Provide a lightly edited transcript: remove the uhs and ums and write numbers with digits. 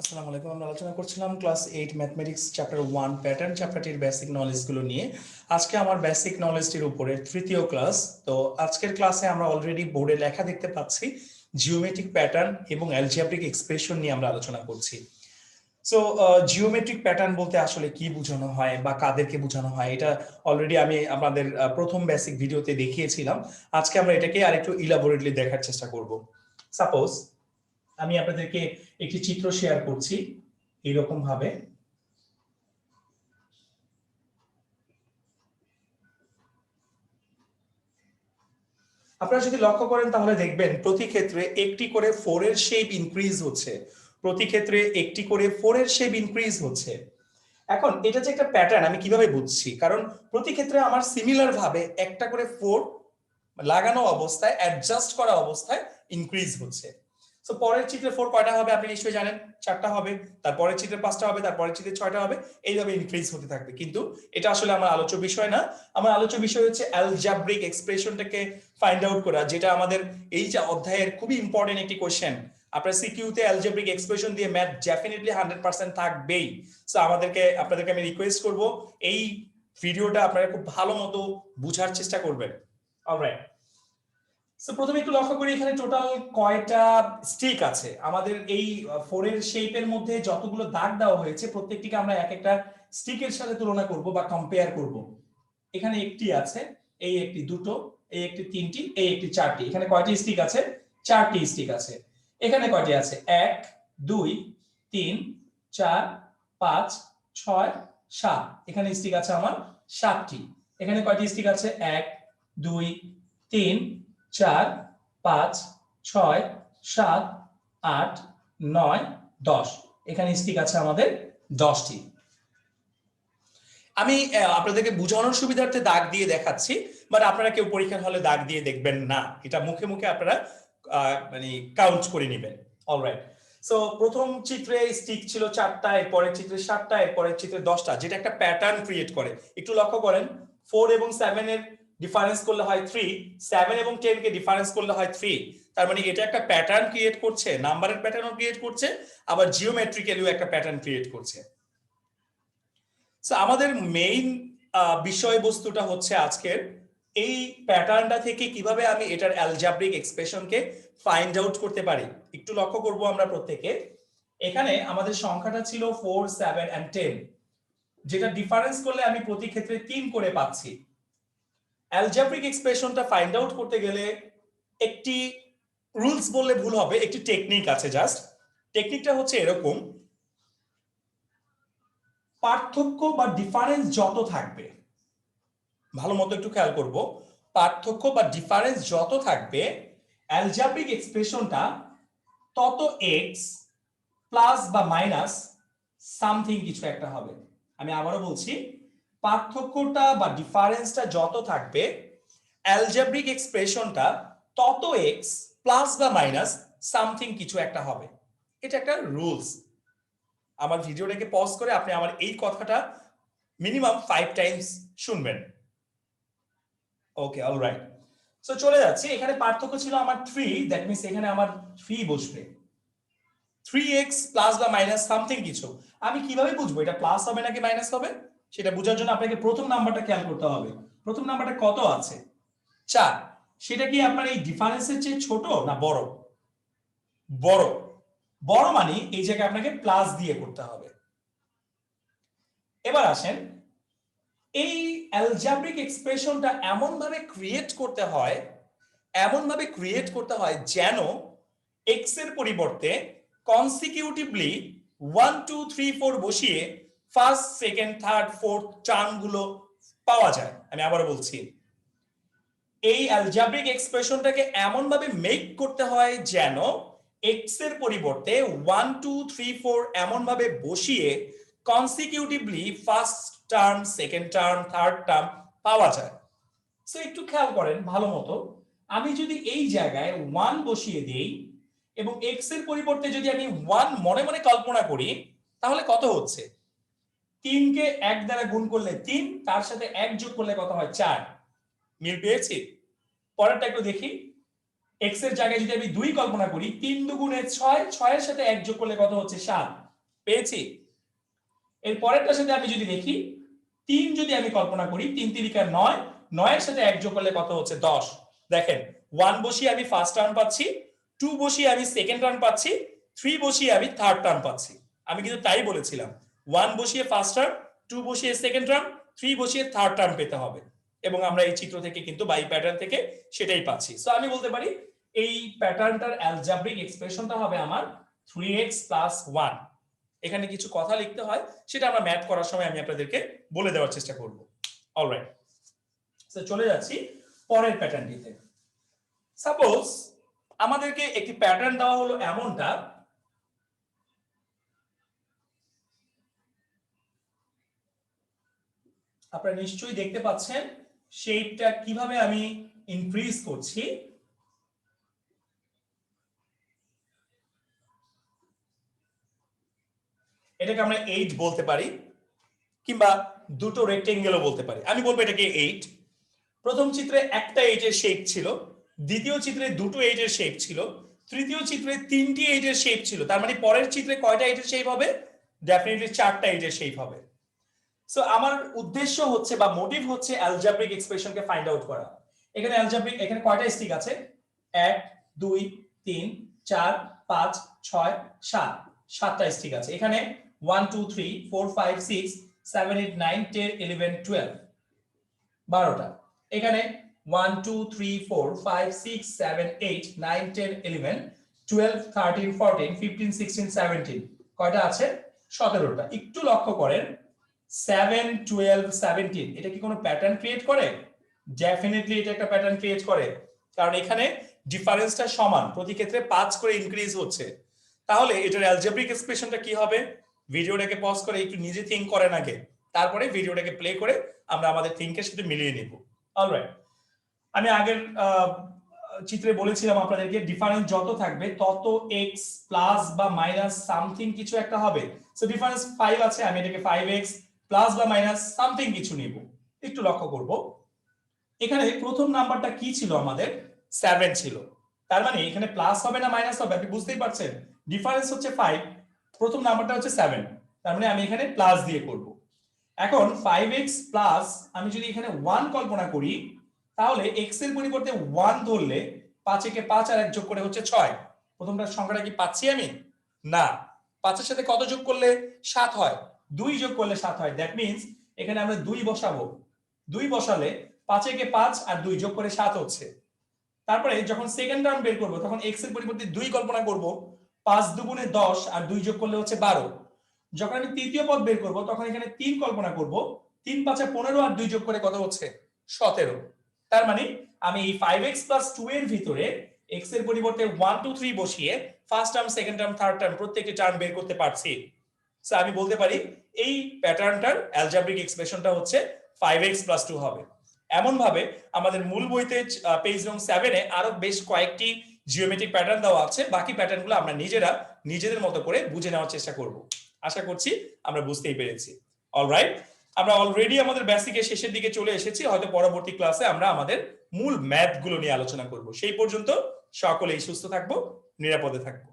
আসসালামু আলাইকুম। আমরা আলোচনা করছিলাম ক্লাস 8 ম্যাথমেটিক্স চ্যাপ্টার 1 প্যাটার্ন চ্যাপ্টারটির বেসিক নলেজগুলো নিয়ে। আজকে আমার বেসিক নলেজটির উপরে তৃতীয় ক্লাস। তো আজকের ক্লাসে আমরা অলরেডি বোর্ডে লেখা দেখতে পাচ্ছি জিওমেট্রিক প্যাটার্ন এবং অ্যালজেব্রিক এক্সপ্রেশন নিয়ে আমরা আলোচনা করছি। সো জিওমেট্রিক প্যাটার্ন বলতে আসলে কি বোঝানো হয় বা কাদেরকে বোঝানো হয়, এটা অলরেডি আমি আপনাদের প্রথম বেসিক ভিডিওতে দেখিয়েছিলাম। আজকে আমরা এটাকে আরেকটু ইলাবোরেটলি দেখার চেষ্টা করব। সাপোজ আমি আপনাদেরকে একটি চিত্র শেয়ার করছি এরকম ভাবে। আপনারা যদি লক্ষ্য করেন তাহলে দেখবেন প্রতি ক্ষেত্রে একটি করে 4 এর শেপ ইনক্রিজ হচ্ছে, প্রতি ক্ষেত্রে একটি করে 4 এর শেপ ইনক্রিজ হচ্ছে। এখন এটা যে একটা প্যাটার্ন আমি কিভাবে বুঝছি, কারণ প্রতি ক্ষেত্রে আমার সিমিলার ভাবে একটা করে 4 লাগানো অবস্থায়, অ্যাডজাস্ট করা অবস্থায় ইনক্রিজ হচ্ছে। সো পরের চিত্রে 4 কয়টা হবে আপনি নিশ্চয়ই জানেন, 4টা হবে। তারপরের চিত্রে 5টা হবে, তারপরের চিত্রে 6টা হবে, এইভাবে ইনক্রিজ হতে থাকবে। কিন্তু এটা আসলে আমার আলোচ্য বিষয় না। আমার আলোচ্য বিষয় হচ্ছে অ্যালজেব্রিক এক্সপ্রেশনটাকে ফাইন্ড আউট করা, যেটা আমাদের এই যে অধ্যায়ের খুবই ইম্পর্টেন্ট একটি কোশ্চেন। আপনার সিকিউতে অ্যালজেব্রিক এক্সপ্রেশন দিয়ে ম্যাথ ডেফিনেটলি 100% থাকবেই। সো আপনাদেরকে আমি রিকোয়েস্ট করব এই ভিডিওটা আপনারা খুব ভালো মতো বুঝার চেষ্টা করবেন। অলরাইট, সো প্রথমে একটু লক্ষ্য করি এখানে টোটাল কয়টা স্টিক আছে। আমাদের এই 4 এর শেপের মধ্যে যতগুলো দাগ দেওয়া হয়েছে প্রত্যেকটিকে আমরা এক একটা স্টিকের সাথে তুলনা করব বা কম্পেয়ার করব। এখানে একটি আছে, এই একটি দুটো, এই একটি তিনটি, এই একটি চারটি। এখানে কয়টি স্টিক আছে? 4টি স্টিক আছে। এখানে কয়টি আছে? 1 2 3 4 5 6 7। এখানে স্টিক আছে আমার 7টি। এখানে কয়টি স্টিক আছে? 1 2 3 4 5 6 7 8 9 10। এখানে স্টিক আছে আমাদের 10টি। আমি আপনাদেরকে বোঝানোর সুবিধার্থে দাগ দিয়ে দেখাচ্ছি, বাট আপনারা কেউ পরীক্ষার হলে দাগ দিয়ে দেখবেন না, এটা মুখে মুখে আপনারা মানে কাউন্ট করে নেবেন। অলরাইট, সো প্রথম চিত্রে স্টিক ছিল 4টা, এর পরের চিত্রে 7টা, এর পরের চিত্রে 10টা, যেটা একটা প্যাটার্ন ক্রিয়েট করে। একটু লক্ষ্য করেন, 4 এবং 7 এর ডিফারেন্স করলে হয় 3, 7 এবং 10 কে ডিফারেন্স করলে হয় 3। তার মানে এটা একটা প্যাটার্ন ক্রিয়েট করছে, নাম্বারের প্যাটার্নও ক্রিয়েট করছে, আবার জিওমেট্রিক্যালিও একটা প্যাটার্ন ক্রিয়েট করছে। আমাদের মেইন বিষয়বস্তুটা হচ্ছে আজকের এই প্যাটার্নটা থেকে কিভাবে আমি এটার অ্যালজেব্রিক এক্সপ্রেশনকে ফাইন্ড আউট করতে পারি। একটু লক্ষ্য করব আমরা প্রত্যেকে। এখানে আমাদের সংখ্যাটা ছিল 4 7 and 10, যেটা ডিফারেন্স করলে আমি প্রতি ক্ষেত্রে 3 করে পাচ্ছি। অ্যালজেব্রিক এক্সপ্রেশনটা ফাইন্ড আউট করতে গেলে একটি রুলস বললে ভুল হবে, একটি টেকনিক আছে। জাস্ট টেকনিকটা হচ্ছে এরকম: পার্থক্য বা ডিফারেন্স যত থাকবে, ভালো মতো একটু খেয়াল করব, পার্থক্য বা ডিফারেন্স যত থাকবে অ্যালজেব্রিক এক্সপ্রেশনটা তত এক্স প্লাস বা মাইনাস সামথিং কিছু একটা হবে। আমি আবারও বলছি, পার্থক্যটা বা ডিফারেন্সটা যত থাকবে অ্যালজেব্রিক এক্সপ্রেশনটা তত এক্স প্লাস বা মাইনাস সামথিং কিছু একটা হবে। এটা একটা রুলস। আমার ভিডিওটাকে পজ করে আপনি আমার এই কথাটা মিনিমাম 5 টাইমস শুনবেন। ওকে, অলরাইট, সো চলে যাচ্ছি। এখানে পার্থক্য ছিল আমার 3, দ্যাট মিন্স এখানে আমার 3 বসবে। 3x প্লাস বা মাইনাস সামথিং কিছু। আমি কিভাবে বুঝবো এটা প্লাস হবে নাকি মাইনাস হবে? সেটা বোঝার জন্য আপনাকে প্রথম নাম্বারটা খেয়াল করতে হবে। প্রথম নাম্বারটা কত আছে? 4। সেটা কি আপনার এই ডিফারেন্সের চেয়ে ছোট না বড়? বড়। বড় মানে এই জায়গায় আপনাকে প্লাস দিয়ে করতে হবে। এবার আসেন, এই অ্যালজেব্রিক এক্সপ্রেশনটা এমন ভাবে ক্রিয়েট করতে হয় যেন এক্স এর পরিবর্তে কনসিকিউটিভলি 1 2 3 4 বসিয়ে ফার্স্ট সেকেন্ড থার্ড ফোর্থ টার্মগুলো পাওয়া যায়। আমি আবার বলছি, এই অ্যালজেব্রিক এক্সপ্রেশনটাকে এমন ভাবে মেক করতে হয় যেন এক্স এর পরিবর্তে 1 2 3 4 এমন ভাবে বসিয়ে consecutively first term second term third term পাওয়া যায়। সো একটু খেয়াল করেন ভালো মতো, আমি যদি এই জায়গায় 1 বসিয়ে দেই এবং এক্স এর পরিবর্তে যদি আমি 1 মনে মনে কল্পনা করি, তাহলে কত হচ্ছে? 3 কে 1 দ্বারা গুণ করলে 3, তার সাথে 1 যোগ করলে কত হয়? 4। মিল পেয়েছি? পরেরটা একটু দেখি। এক্স এর জায়গায় যদি আমি 2 কল্পনা করি, 3 দুগুণে 6, 6 এর সাথে 1 যোগ করলে কত হচ্ছে? 7। পেয়েছি। এর পরেরটার সাথে আমি যদি দেখি 3 যদি আমি কল্পনা করি, 3 তিরিকা 9, 9 এর সাথে 1 যোগ করলে কত হচ্ছে 10। দেখেন 1 বসিয়ে আমি ফার্স্ট টার্ম পাচ্ছি, 2 বসিয়ে আমি সেকেন্ড টার্ম পাচ্ছি, 3 বসিয়ে আমি থার্ড টার্ম পাচ্ছি। আমি কিন্তু তাই বলেছিলাম 1 বসিয়ে ফার্স্ট টার্ম, 2 বসিয়ে সেকেন্ড টার্ম, 3 বসিয়ে থার্ড টার্ম পেতে হবে, এবং আমরা এই চিত্র থেকে কিন্তু বাই প্যাটার্ন থেকে সেটাই পাচ্ছি। সো আমি বলতে পারি এই প্যাটার্নটার অ্যালজেব্রিক এক্সপ্রেশনটা হবে আমার 3x + 1। এখানে কিছু কথা লিখতে হয়, সেটা আমরা ম্যাথ করার সময় আমি আপনাদেরকে বলে দেওয়ার চেষ্টা করব। অলরাইট, সো চলে যাচ্ছি পরের প্যাটার্নটিতে। সাপোজ আমাদেরকে একটি প্যাটার্ন দেওয়া হলো এমনটা, আপনারা নিশ্চয়ই দেখতে পাচ্ছেন শেপটা কিভাবে আমি ইনক্রিজ করছি। এটাকে আমরা 8 বলতে পারি, কিংবা দুটো রেক্টেঙ্গেলও বলতে পারি। আমি বলবো এটাকে 8। প্রথম চিত্রে একটা 8 এর শেপ ছিল, দ্বিতীয় চিত্রে দুটো 8 এর শেপ ছিল, তৃতীয় চিত্রে 3টি 8 এর শেপ ছিল। তার মানে পরের চিত্রে কয়টা 8 এর শেপ হবে? ডেফিনেটলি 4টা 8 এর শেপ হবে। সো আমার উদ্দেশ্য হচ্ছে বা মোটিভ হচ্ছে অ্যালজেব্রিক এক্সপ্রেশনকে ফাইন্ড আউট করা। এখানে অ্যালজেব্রিক, এখানে কয়টা স্টিক আছে? 1 2 3 4 5 6 7, 7টা স্টিক আছে। এখানে 1 2 3 4 5 6 7 8 9 10 11 12, 12টা। এখানে 1 2 3 4 5 6 7 8 9 10 11 12 13 14 15 16 17, কয়টা আছে? 17টা। একটু লক্ষ্য করেন 7 12 17, এটা কি কোনো প্যাটার্ন ক্রিয়েট করে? ডেফিনেটলি এটা একটা প্যাটার্ন ক্রিয়েট করে, কারণ এখানে ডিফারেন্সটা সমান, প্রতি ক্ষেত্রে 5 করে ইনক্রিজ হচ্ছে। তাহলে এটার অ্যালজেব্রিক এক্সপ্রেশনটা কি হবে? ভিডিওটাকে পজ করে একটু নিজে থিংক করেন আগে, তারপরে ভিডিওটাকে প্লে করে আমরা আমাদের থিংকের সাথে মিলিয়ে নিব। অলরাইট, আমি আগের চিত্রে বলেছিলাম আপনাদেরকে ডিফারেন্স যত থাকবে তত x প্লাস বা মাইনাস সামথিং কিছু একটা হবে। সো ডিফারেন্স 5 আছে, আমি এটাকে 5x প্লাস বা মাইনাস সামথিং কিছু নিব। একটু লক্ষ্য করব, এখানে প্রথম নাম্বারটা কি ছিল আমাদের? 7 ছিল। তার মানে এখানে প্লাস হবে না মাইনাস হবে? আপনি বুঝতেই পারছেন, ডিফারেন্স হচ্ছে 5, প্রথম নাম্বারটা হচ্ছে 7, তার মানে আমি এখানে প্লাস দিয়ে করব। এখন 5x প্লাস, আমি যদি এখানে 1 কল্পনা করি, তাহলে x এর পরিবর্তে 1 ধরলে 5 একে 5 আর 1 যোগ করে হচ্ছে 6। প্রথমটার সংখ্যাটা কি পাচ্ছি আমি? না। 5 এর সাথে কত যোগ করলে 7 হয়? 2 যোগ করলে 7 হয়। দ্যাট মিন্স এখানে আমরা 2 বসাবো। 2 বসালে 5 একে 5 আর 2 যোগ করে 7 হচ্ছে। তারপরে যখন সেকেন্ড টার্ম বের করব তখন x এর পরিবর্তে 2 কল্পনা করব, 5 দুগুণে 10 আর 2 যোগ করলে হচ্ছে 12। যখন আমি তৃতীয় পদ বের করব তখন এখানে 3 কল্পনা করব, 3 5 15 আর 2 যোগ করে কত হচ্ছে? 17। তার মানে আমি এই 5x + 2 এর ভিতরে x এর পরিবর্তে 1 2 3 বসিয়ে first term, second term, third term প্রত্যেকটি টার্ম বের করতে পারছি। সো আমি বলতে পারি এই প্যাটার্নটার অ্যালজেব্রিক এক্সপ্রেশনটা হচ্ছে 5x + 2 হবে। এমন ভাবে আমাদের মূল বইতে পেজ নং 7 এ আরো বেশ কয়েকটি জিওমেট্রিক প্যাটার্ন দেওয়া আছে। বাকি প্যাটার্নগুলো আমরা নিজেদের মতো করে বুঝে নেওয়ার চেষ্টা করব। আশা করছি আমরা বুঝতেই পেরেছি। অলরাইট, আমরা অলরেডি আমাদের বেসিকের শেষের দিকে চলে এসেছি। হয়তো পরবর্তী ক্লাসে আমরা আমাদের মূল ম্যাথগুলো নিয়ে আলোচনা করব। সেই পর্যন্ত সকলেই সুস্থ থাকবো, নিরাপদে থাকবো।